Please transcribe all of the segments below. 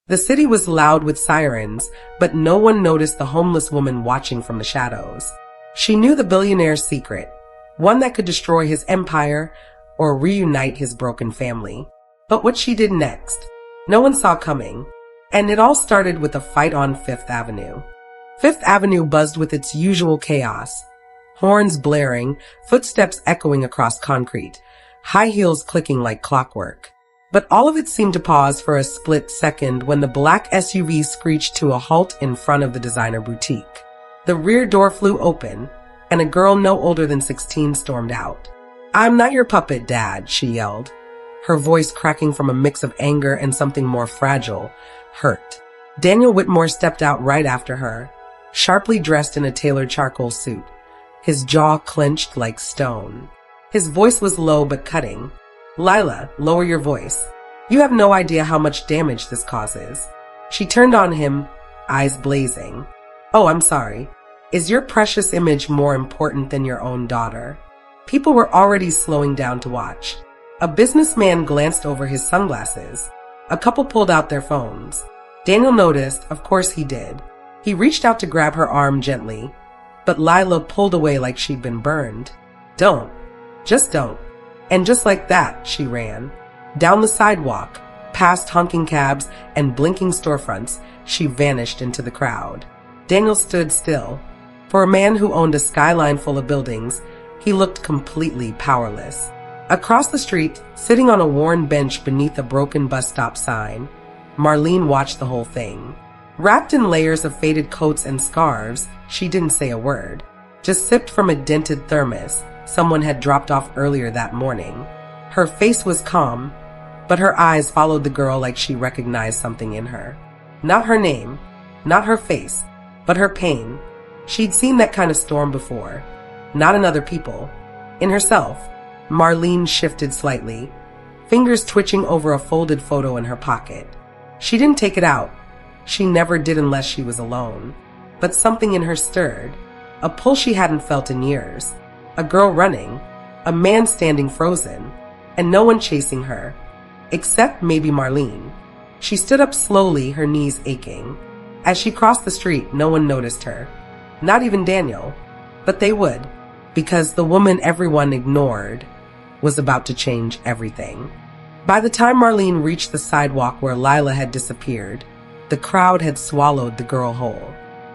The city was loud with sirens, but no one noticed the homeless woman watching from the shadows. She knew the billionaire's secret, one that could destroy his empire or reunite his broken family. But what she did next, no one saw coming. And it all started with a fight on Fifth Avenue. Fifth Avenue buzzed with its usual chaos. Horns blaring, footsteps echoing across concrete, high heels clicking like clockwork. But all of it seemed to pause for a split second when the black SUV screeched to a halt in front of the designer boutique. The rear door flew open, and a girl no older than 16 stormed out. "I'm not your puppet, Dad," she yelled, her voice cracking from a mix of anger and something more fragile, hurt. Daniel Whitmore stepped out right after her, sharply dressed in a tailored charcoal suit, his jaw clenched like stone. His voice was low but cutting. "Lila, lower your voice. You have no idea how much damage this causes." She turned on him, eyes blazing. "Oh, I'm sorry. Is your precious image more important than your own daughter?" People were already slowing down to watch. A businessman glanced over his sunglasses. A couple pulled out their phones. Daniel noticed, of course he did. He reached out to grab her arm gently, but Lila pulled away like she'd been burned. "Don't. Just don't." And just like that, she ran. Down the sidewalk, past honking cabs and blinking storefronts, she vanished into the crowd. Daniel stood still. For a man who owned a skyline full of buildings, he looked completely powerless. Across the street, sitting on a worn bench beneath a broken bus stop sign, Marlene watched the whole thing. Wrapped in layers of faded coats and scarves, she didn't say a word, just sipped from a dented thermos someone had dropped off earlier that morning. Her face was calm, but her eyes followed the girl like she recognized something in her. Not her name, not her face, but her pain. She'd seen that kind of storm before. Not in other people. In herself. Marlene shifted slightly, fingers twitching over a folded photo in her pocket. She didn't take it out. She never did unless she was alone. But something in her stirred. A pull she hadn't felt in years. A girl running. A man standing frozen. And no one chasing her. Except maybe Marlene. She stood up slowly, her knees aching. As she crossed the street, no one noticed her. Not even Daniel. But they would. Because the woman everyone ignored was about to change everything. By the time Marlene reached the sidewalk where Lila had disappeared, the crowd had swallowed the girl whole.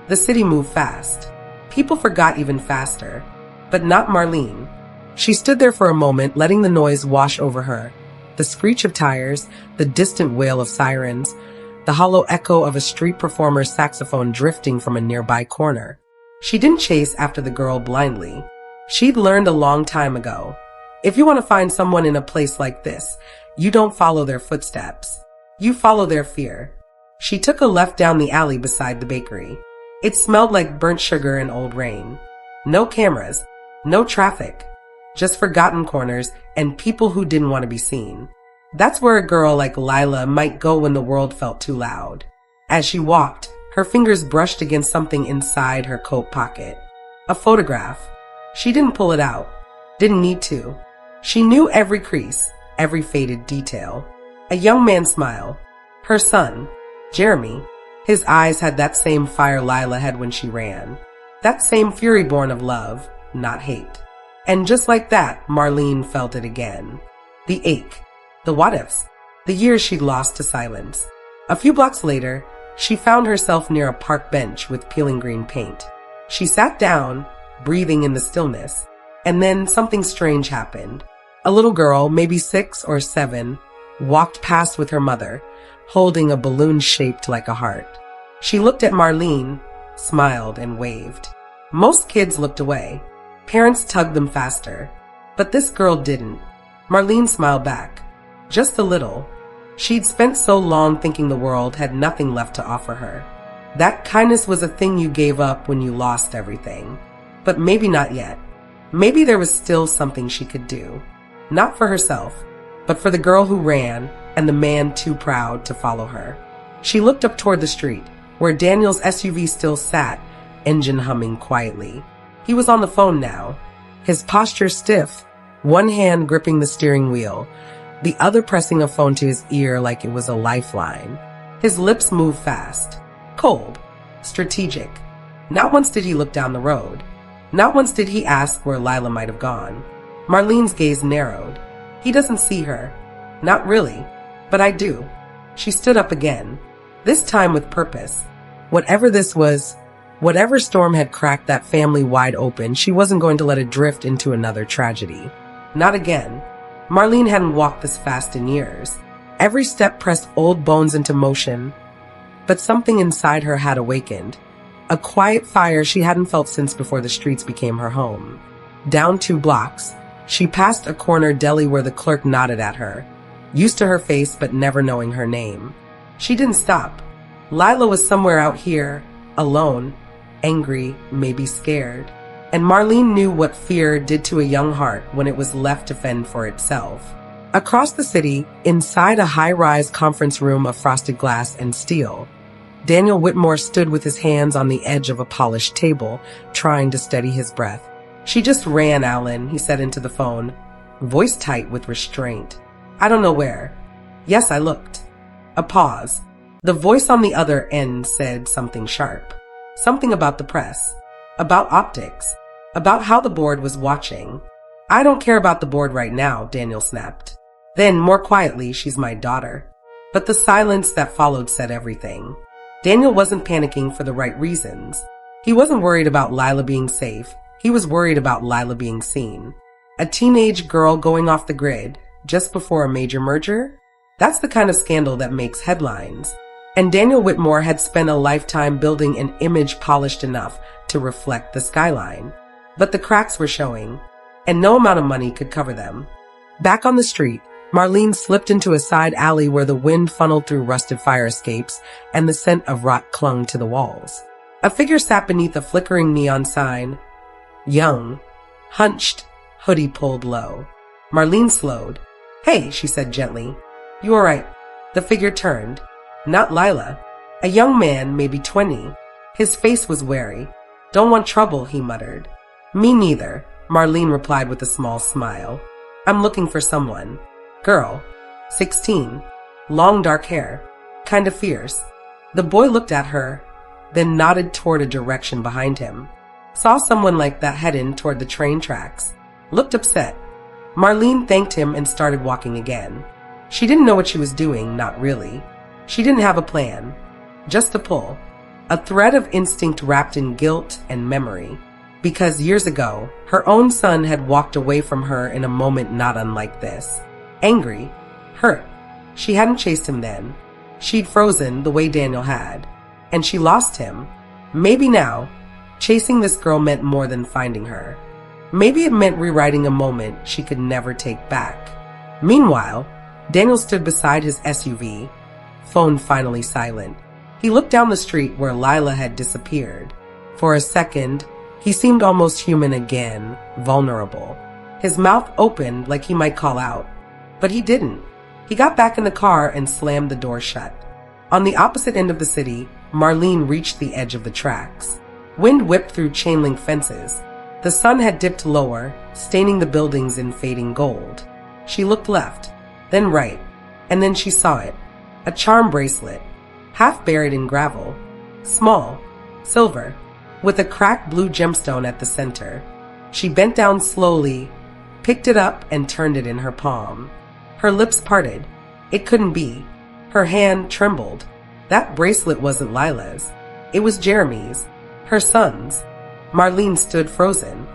The city moved fast. People forgot even faster. But not Marlene. She stood there for a moment, letting the noise wash over her. The screech of tires, the distant wail of sirens, the hollow echo of a street performer's saxophone drifting from a nearby corner. She didn't chase after the girl blindly. She'd learned a long time ago. If you want to find someone in a place like this, you don't follow their footsteps. You follow their fear. She took a left down the alley beside the bakery. It smelled like burnt sugar and old rain. No cameras, no traffic, just forgotten corners and people who didn't want to be seen. That's where a girl like Lila might go when the world felt too loud. As she walked, her fingers brushed against something inside her coat pocket. A photograph. She didn't pull it out. Didn't need to. She knew every crease, every faded detail. A young man's smile. Her son, Jeremy. His eyes had that same fire Lila had when she ran. That same fury born of love, not hate. And just like that, Marlene felt it again. The ache. The what-ifs. The years she'd lost to silence. A few blocks later, she found herself near a park bench with peeling green paint. She sat down, breathing in the stillness, and then something strange happened. A little girl, maybe 6 or 7, walked past with her mother, holding a balloon shaped like a heart. She looked at Marlene, smiled, and waved. Most kids looked away. Parents tugged them faster. But this girl didn't. Marlene smiled back. Just a little. She'd spent so long thinking the world had nothing left to offer her. That kindness was a thing you gave up when you lost everything. But maybe not yet. Maybe there was still something she could do. Not for herself, but for the girl who ran and the man too proud to follow her. She looked up toward the street, where Daniel's SUV still sat, engine humming quietly. He was on the phone now, his posture stiff, one hand gripping the steering wheel, the other pressing a phone to his ear like it was a lifeline. His lips moved fast, cold, strategic. Not once did he look down the road. Not once did he ask where Lila might have gone. Marlene's gaze narrowed. He doesn't see her. Not really. But I do. She stood up again, this time with purpose. Whatever this was, whatever storm had cracked that family wide open, she wasn't going to let it drift into another tragedy. Not again. Marlene hadn't walked this fast in years. Every step pressed old bones into motion. But something inside her had awakened. A quiet fire she hadn't felt since before the streets became her home. Down 2 blocks, she passed a corner deli where the clerk nodded at her, used to her face but never knowing her name. She didn't stop. Lila was somewhere out here, alone, angry, maybe scared. And Marlene knew what fear did to a young heart when it was left to fend for itself. Across the city, inside a high-rise conference room of frosted glass and steel, Daniel Whitmore stood with his hands on the edge of a polished table, trying to steady his breath. "She just ran, Alan," he said into the phone, voice tight with restraint. "I don't know where." "Yes, I looked." A pause. The voice on the other end said something sharp. Something about the press. About optics. About how the board was watching. "I don't care about the board right now," Daniel snapped. Then, more quietly, "She's my daughter." But the silence that followed said everything. Daniel wasn't panicking for the right reasons. He wasn't worried about Lila being safe. He was worried about Lila being seen. A teenage girl going off the grid just before a major merger? That's the kind of scandal that makes headlines. And Daniel Whitmore had spent a lifetime building an image polished enough to reflect the skyline. But the cracks were showing, and no amount of money could cover them. Back on the street, Marlene slipped into a side alley where the wind funneled through rusted fire escapes and the scent of rot clung to the walls. A figure sat beneath a flickering neon sign. Young, hunched, hoodie pulled low. Marlene slowed. "Hey," she said gently. "You all right?" The figure turned. Not Lila. A young man, maybe 20. His face was wary. "Don't want trouble," he muttered. "Me neither," Marlene replied with a small smile. "I'm looking for someone." Girl, 16, long dark hair, kind of fierce. The boy looked at her, then nodded toward a direction behind him. Saw someone like that heading toward the train tracks. Looked upset. Marlene thanked him and started walking again. She didn't know what she was doing, not really. She didn't have a plan. Just a pull. A thread of instinct wrapped in guilt and memory. Because years ago, her own son had walked away from her in a moment not unlike this. Angry, hurt. She hadn't chased him then. She'd frozen the way Daniel had. And she lost him. Maybe now, chasing this girl meant more than finding her. Maybe it meant rewriting a moment she could never take back. Meanwhile, Daniel stood beside his SUV, phone finally silent. He looked down the street where Lila had disappeared. For a second, he seemed almost human again, vulnerable. His mouth opened like he might call out. But he didn't. He got back in the car and slammed the door shut. On the opposite end of the city, Marlene reached the edge of the tracks. Wind whipped through chain-link fences. The sun had dipped lower, staining the buildings in fading gold. She looked left, then right, and then she saw it. A charm bracelet, half buried in gravel. Small, silver, with a cracked blue gemstone at the center. She bent down slowly, picked it up, and turned it in her palm. Her lips parted. It couldn't be. Her hand trembled. That bracelet wasn't Lila's. It was Jeremy's, her son's. Marlene stood frozen.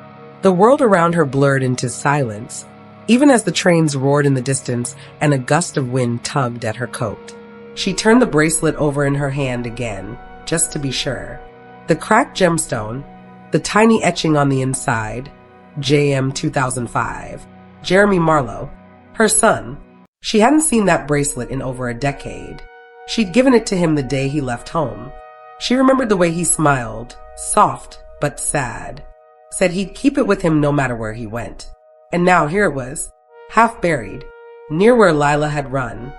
The world around her blurred into silence, even as the trains roared in the distance and a gust of wind tugged at her coat. She turned the bracelet over in her hand again, just to be sure. The cracked gemstone, the tiny etching on the inside, JM 2005, Jeremy Marlowe, her son. She hadn't seen that bracelet in over a decade. She'd given it to him the day he left home. She remembered the way he smiled, soft but sad. Said he'd keep it with him no matter where he went. And now here it was, half buried, near where Lila had run.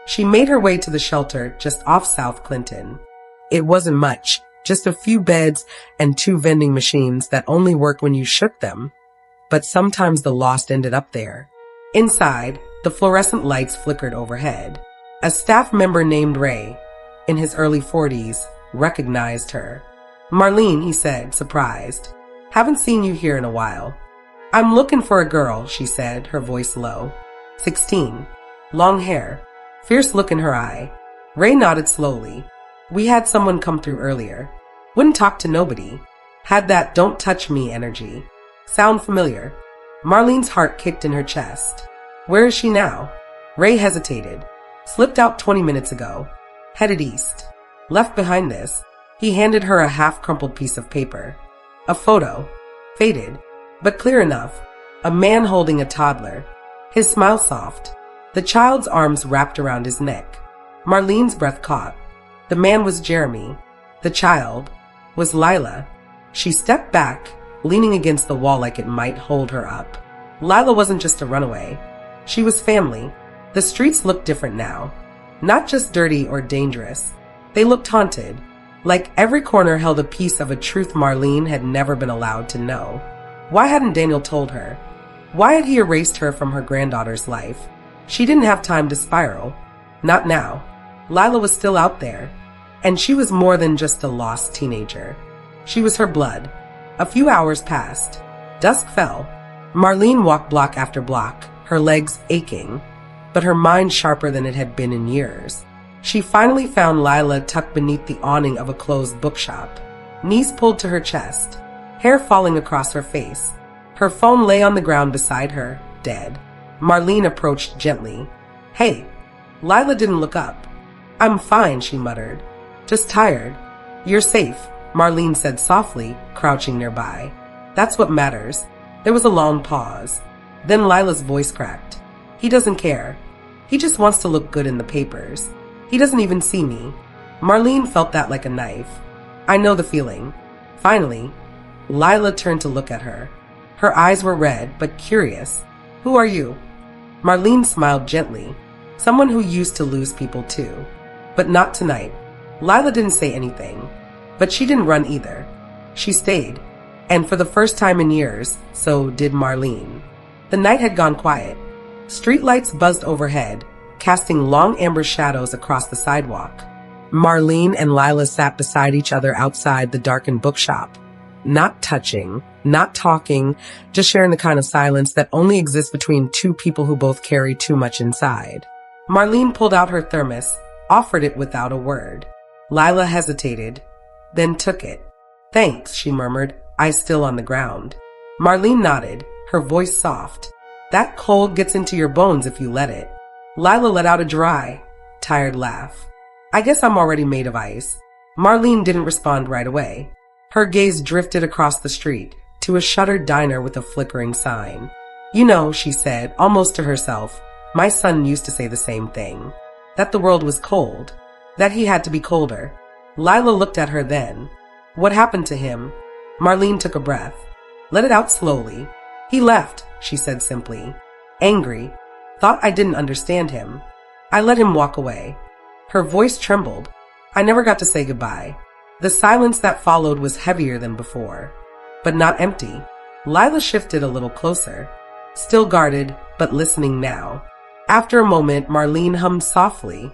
She made her way to the shelter just off South Clinton. It wasn't much, just a few beds and 2 vending machines that only worked when you shook them. But sometimes the lost ended up there. Inside, the fluorescent lights flickered overhead. A staff member named Ray, in his early 40s, recognized her. "Marlene," he said, surprised. "Haven't seen you here in a while." "I'm looking for a girl," she said, her voice low. 16. Long hair. Fierce look in her eye. Ray nodded slowly. "We had someone come through earlier. Wouldn't talk to nobody. Had that don't touch me energy. Sound familiar?" Marlene's heart kicked in her chest. "Where is she now?" Ray hesitated. "Slipped out 20 minutes ago. Headed east. Left behind this." He handed her a half-crumpled piece of paper. A photo. Faded, but clear enough. A man holding a toddler. His smile soft. The child's arms wrapped around his neck. Marlene's breath caught. The man was Jeremy. The child was Lila. She stepped back, leaning against the wall like it might hold her up. Lila wasn't just a runaway. She was family. The streets looked different now. Not just dirty or dangerous. They looked haunted. Like every corner held a piece of a truth Marlene had never been allowed to know. Why hadn't Daniel told her? Why had he erased her from her granddaughter's life? She didn't have time to spiral. Not now. Lila was still out there. And she was more than just a lost teenager. She was her blood. A few hours passed. Dusk fell. Marlene walked block after block, her legs aching, but her mind sharper than it had been in years. She finally found Lila tucked beneath the awning of a closed bookshop, knees pulled to her chest, hair falling across her face. Her phone lay on the ground beside her, dead. Marlene approached gently. "Hey." Lila didn't look up. "I'm fine," she muttered. "Just tired." "You're safe," Marlene said softly, crouching nearby. "That's what matters." There was a long pause. Then Lila's voice cracked. "He doesn't care. He just wants to look good in the papers. He doesn't even see me." Marlene felt that like a knife. "I know the feeling." Finally, Lila turned to look at her. Her eyes were red, but curious. "Who are you?" Marlene smiled gently. "Someone who used to lose people too. But not tonight." Lila didn't say anything. But she didn't run either. She stayed. And for the first time in years, so did Marlene. The night had gone quiet. Streetlights buzzed overhead, casting long amber shadows across the sidewalk. Marlene and Lila sat beside each other outside the darkened bookshop. Not touching, not talking, just sharing the kind of silence that only exists between two people who both carry too much inside. Marlene pulled out her thermos, offered it without a word. Lila hesitated, then took it. "Thanks," she murmured, eyes still on the ground. Marlene nodded, her voice soft. "That cold gets into your bones if you let it." Lila let out a dry, tired laugh. "I guess I'm already made of ice." Marlene didn't respond right away. Her gaze drifted across the street to a shuttered diner with a flickering sign. "You know," she said, almost to herself, "my son used to say the same thing. That the world was cold. That he had to be colder." Lila looked at her then. "What happened to him?" Marlene took a breath. Let it out slowly. "He left," she said simply. "Angry. Thought I didn't understand him. I let him walk away." Her voice trembled. "I never got to say goodbye." The silence that followed was heavier than before, but not empty. Lila shifted a little closer, still guarded, but listening now. After a moment, Marlene hummed softly,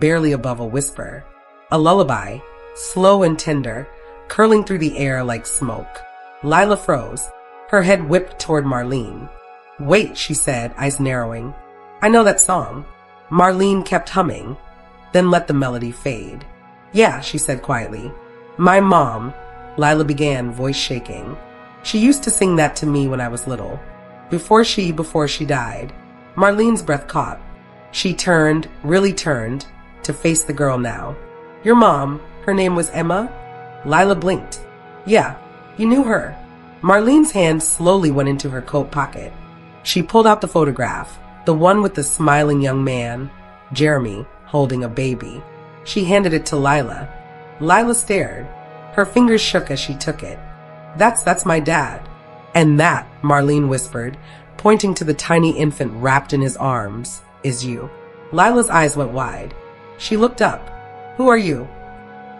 barely above a whisper. A lullaby, slow and tender, curling through the air like smoke. Lila froze, her head whipped toward Marlene. "Wait," she said, eyes narrowing. "I know that song." Marlene kept humming, then let the melody fade. "Yeah," she said quietly. "My mom," Lila began, voice shaking. "She used to sing that to me when I was little. Before she died." Marlene's breath caught. She turned, really turned, to face the girl now. "Your mom, her name was Emma?" Lila blinked. "Yeah, you knew her." Marlene's hand slowly went into her coat pocket. She pulled out the photograph, the one with the smiling young man, Jeremy, holding a baby. She handed it to Lila. Lila stared. Her fingers shook as she took it. That's my dad." "And that," Marlene whispered, pointing to the tiny infant wrapped in his arms, "is you." Lila's eyes went wide. She looked up. "Who are you?"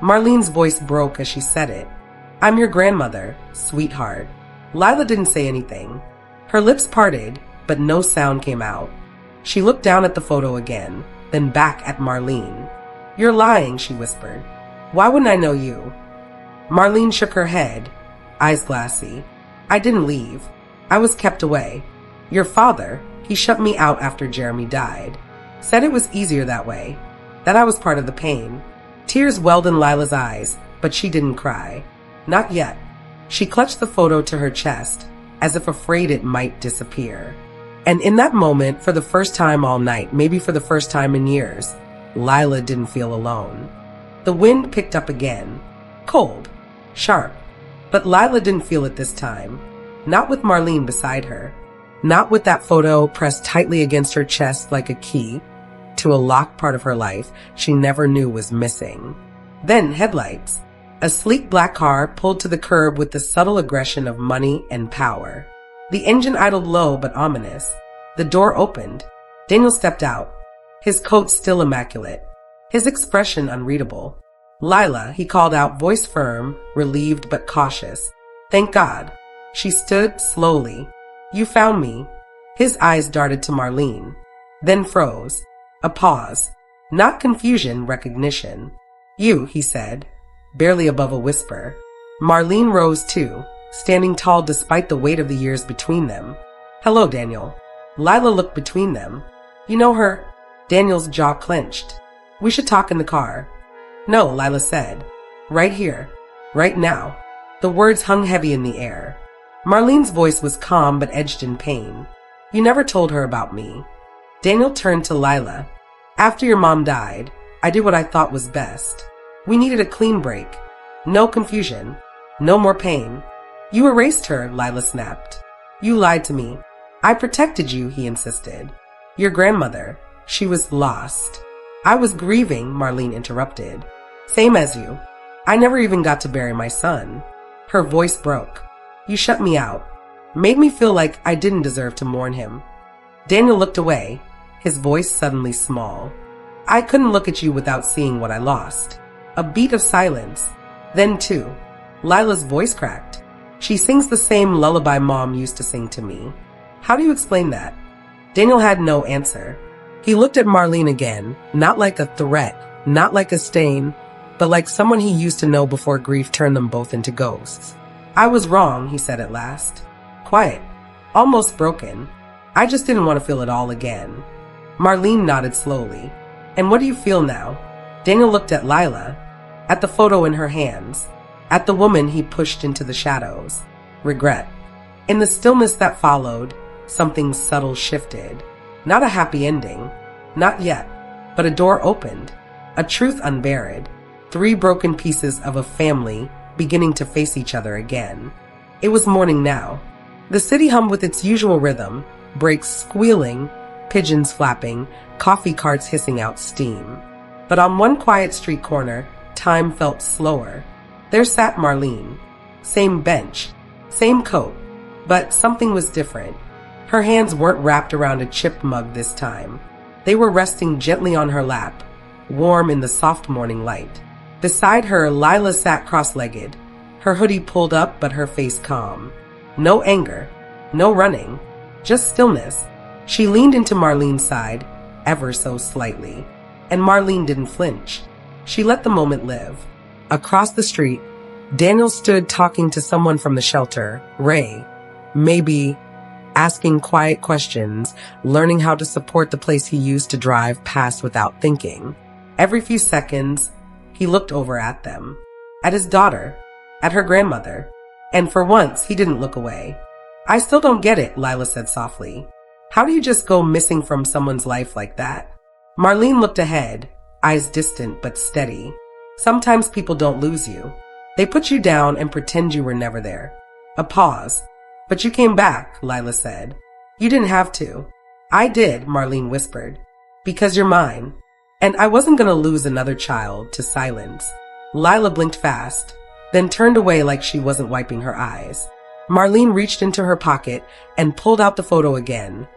Marlene's voice broke as she said it. "I'm your grandmother, sweetheart." Lila didn't say anything. Her lips parted, but no sound came out. She looked down at the photo again, then back at Marlene. You're lying, she whispered. Why wouldn't I know you? Marlene shook her head, eyes glassy. I didn't leave. I was kept away. Your father, he shut me out after Jeremy died. Said it was easier that way. That I was part of the pain. Tears welled in Lila's eyes, but she didn't cry. Not yet. She clutched the photo to her chest, as if afraid it might disappear. And in that moment, for the first time all night, maybe for the first time in years, Lila didn't feel alone. The wind picked up again. Cold. Sharp. But Lila didn't feel it this time. Not with Marlene beside her. Not with that photo pressed tightly against her chest like a key to a locked part of her life she never knew was missing. Then headlights. A sleek black car pulled to the curb with the subtle aggression of money and power. The engine idled low but ominous. The door opened. Daniel stepped out, his coat still immaculate, his expression unreadable. Lila, he called out, voice firm, relieved but cautious. Thank God. She stood slowly. You found me. His eyes darted to Marlene, then froze. A pause. Not confusion, recognition. You, he said, barely above a whisper. Marlene rose too, standing tall despite the weight of the years between them. Hello, Daniel. Lila looked between them. You know her? Daniel's jaw clenched. We should talk in the car. No, Lila said. Right here. Right now. The words hung heavy in the air. Marlene's voice was calm but edged in pain. You never told her about me. Daniel turned to Lila. After your mom died, I did what I thought was best. We needed a clean break. No confusion. No more pain. You erased her, Lila snapped. You lied to me. I protected you, he insisted. Your grandmother. She was lost. I was grieving, Marlene interrupted. Same as you. I never even got to bury my son. Her voice broke. You shut me out. Made me feel like I didn't deserve to mourn him. Daniel looked away, his voice suddenly small. I couldn't look at you without seeing what I lost. A beat of silence. Then too, Lila's voice cracked. She sings the same lullaby Mom used to sing to me. How do you explain that? Daniel had no answer. He looked at Marlene again, not like a threat, not like a stain, but like someone he used to know before grief turned them both into ghosts. I was wrong, he said at last. Quiet. Almost broken. I just didn't want to feel it all again. Marlene nodded slowly. And what do you feel now? Daniel looked at Lila, at the photo in her hands, at the woman he pushed into the shadows. Regret. In the stillness that followed, something subtle shifted. Not a happy ending. Not yet. But a door opened. A truth unburied. 3 broken pieces of a family beginning to face each other again. It was morning now. The city hummed with its usual rhythm, brakes squealing, pigeons flapping, coffee carts hissing out steam. But on one quiet street corner, time felt slower. There sat Marlene. Same bench, same coat, but something was different. Her hands weren't wrapped around a chipped mug this time. They were resting gently on her lap, warm in the soft morning light. Beside her, Lila sat cross-legged, her hoodie pulled up but her face calm. No anger, no running, just stillness. She leaned into Marlene's side, ever so slightly, and Marlene didn't flinch. She let the moment live. Across the street, Daniel stood talking to someone from the shelter, Ray, maybe asking quiet questions, learning how to support the place he used to drive past without thinking. Every few seconds, he looked over at them, at his daughter, at her grandmother, and for once, he didn't look away. I still don't get it, Lila said softly. How do you just go missing from someone's life like that? Marlene looked ahead, eyes distant but steady. Sometimes people don't lose you. They put you down and pretend you were never there. A pause. But you came back, Lila said. You didn't have to. I did, Marlene whispered. Because you're mine. And I wasn't going to lose another child to silence. Lila blinked fast, then turned away like she wasn't wiping her eyes. Marlene reached into her pocket and pulled out the photo again.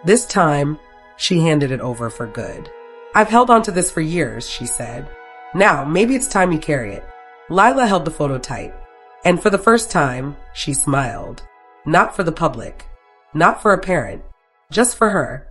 This time, she handed it over for good. I've held on to this for years, she said. Now, maybe it's time you carry it. Lila held the photo tight. And for the first time, she smiled. Not for the public. Not for a parent. Just for her.